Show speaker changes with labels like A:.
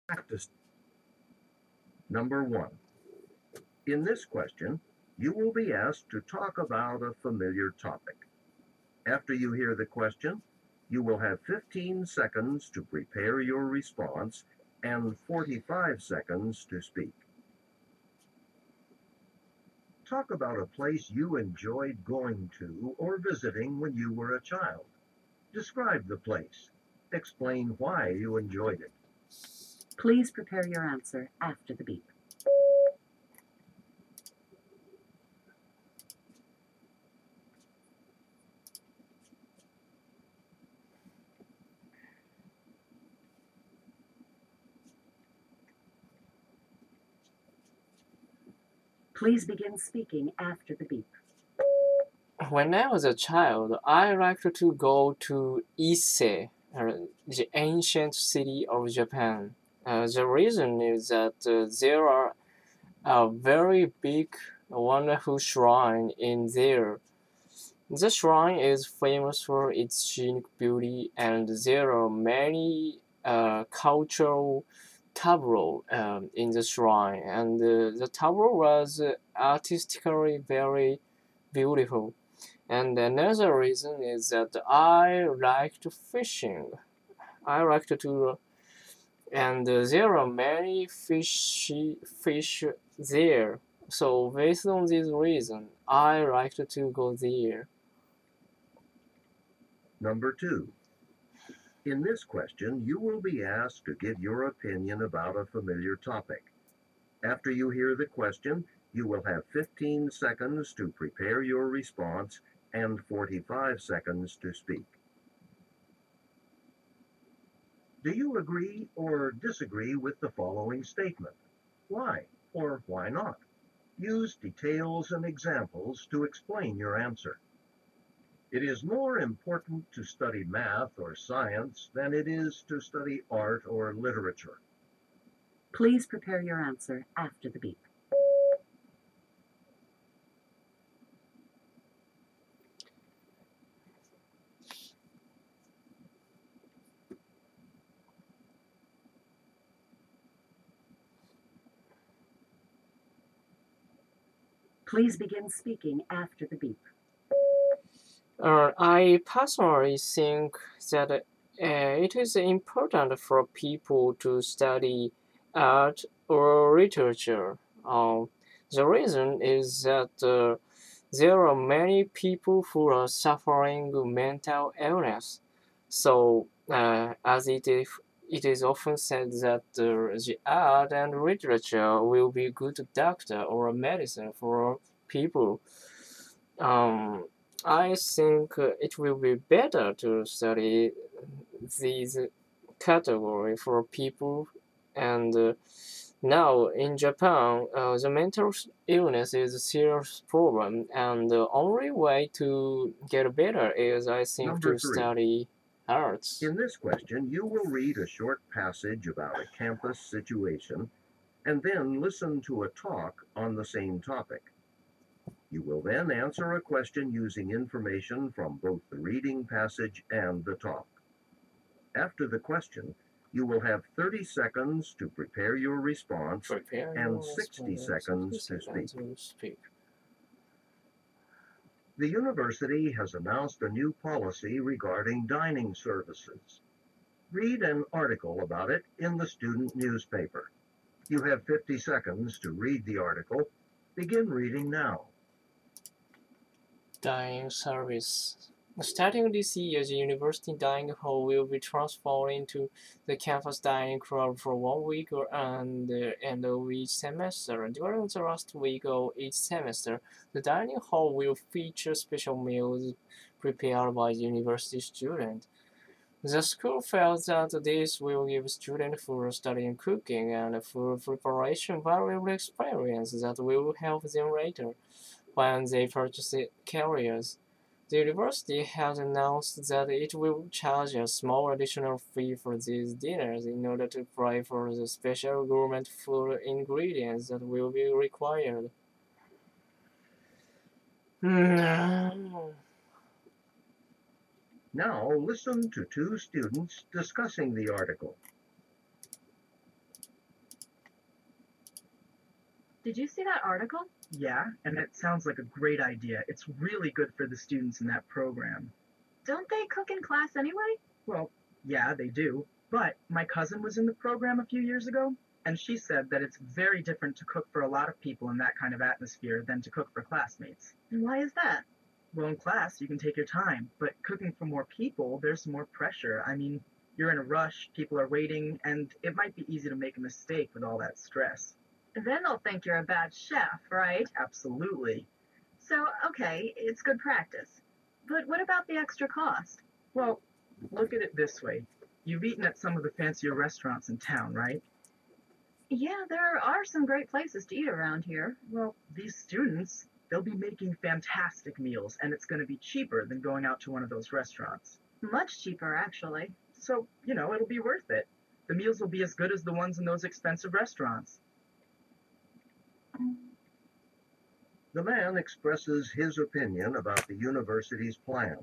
A: Practice. Number 1. In this question, you will be asked to talk about a familiar topic. After you hear the question, you will have 15 seconds to prepare your response and 45 seconds to speak. Talk about a place you enjoyed going to or visiting when you were a child. Describe the place. Explain why you enjoyed it.
B: Please prepare your answer after the beep. Please begin speaking after the beep.
C: When I was a child, I liked to go to Ise, the ancient city of Japan. The reason is that there are a very big, wonderful shrine in there. The shrine is famous for its scenic beauty, and there are many cultural tableaux in the shrine, and the tableau was artistically very beautiful. And another reason is that I liked fishing. I liked to, and there are many fish there. So based on this reason, I liked to go there.
A: Number 2. In this question, you will be asked to give your opinion about a familiar topic. After you hear the question, you will have 15 seconds to prepare your response and 45 seconds to speak. Do you agree or disagree with the following statement? Why or why not? Use details and examples to explain your answer. It is more important to study math or science than it is to study art or literature.
B: Please prepare your answer after the beep. Please begin speaking after the beep.
C: I personally think that it is important for people to study art or literature. The reason is that there are many people who are suffering mental illness. So, as it is often said that the art and literature will be good doctor or medicine for people. I think it will be better to study these category for people. And now in Japan, the mental illness is a serious problem, and the only way to get better is, I think,
A: Number
C: to
A: 3.
C: study arts.
A: In this question, you will read a short passage about a campus situation and then listen to a talk on the same topic. You will then answer a question using information from both the reading passage and the talk. After the question, you will have 30 seconds to prepare your response and 60 seconds to speak. The university has announced a new policy regarding dining services. Read an article about it in the student newspaper. You have 50 seconds to read the article. Begin reading now.
C: Dining service. Starting this year, the university dining hall will be transformed into the campus dining club for 1 week and the end of each semester. During the last week of each semester, the dining hall will feature special meals prepared by the university students. The school felt that this will give students who are studying cooking and food preparation valuable experience that will help them later when they purchase careers. The university has announced that it will charge a small additional fee for these dinners in order to pay for the special gourmet food ingredients that will be required.
A: Now listen to two students discussing the article.
D: Did you see that article?
E: Yeah, and it sounds like a great idea. It's really good for the students in that program.
D: Don't they cook in class anyway?
E: Well, yeah, they do. But my cousin was in the program a few years ago, and she said that it's very different to cook for a lot of people in that kind of atmosphere than to cook for classmates.
D: And why is that?
E: Well, in class, you can take your time, but cooking for more people, there's more pressure. I mean, you're in a rush, people are waiting, and it might be easy to make a mistake with all that stress.
D: Then they'll think you're a bad chef, right?
E: Absolutely.
D: So, okay, it's good practice. But what about the extra cost?
E: Well, look at it this way. You've eaten at some of the fancier restaurants in town, right?
D: Yeah, there are some great places to eat around here.
E: Well, these students, they'll be making fantastic meals, and it's going to be cheaper than going out to one of those restaurants.
D: Much cheaper, actually.
E: So, it'll be worth it. The meals will be as good as the ones in those expensive restaurants.
A: The man expresses his opinion about the university's plan.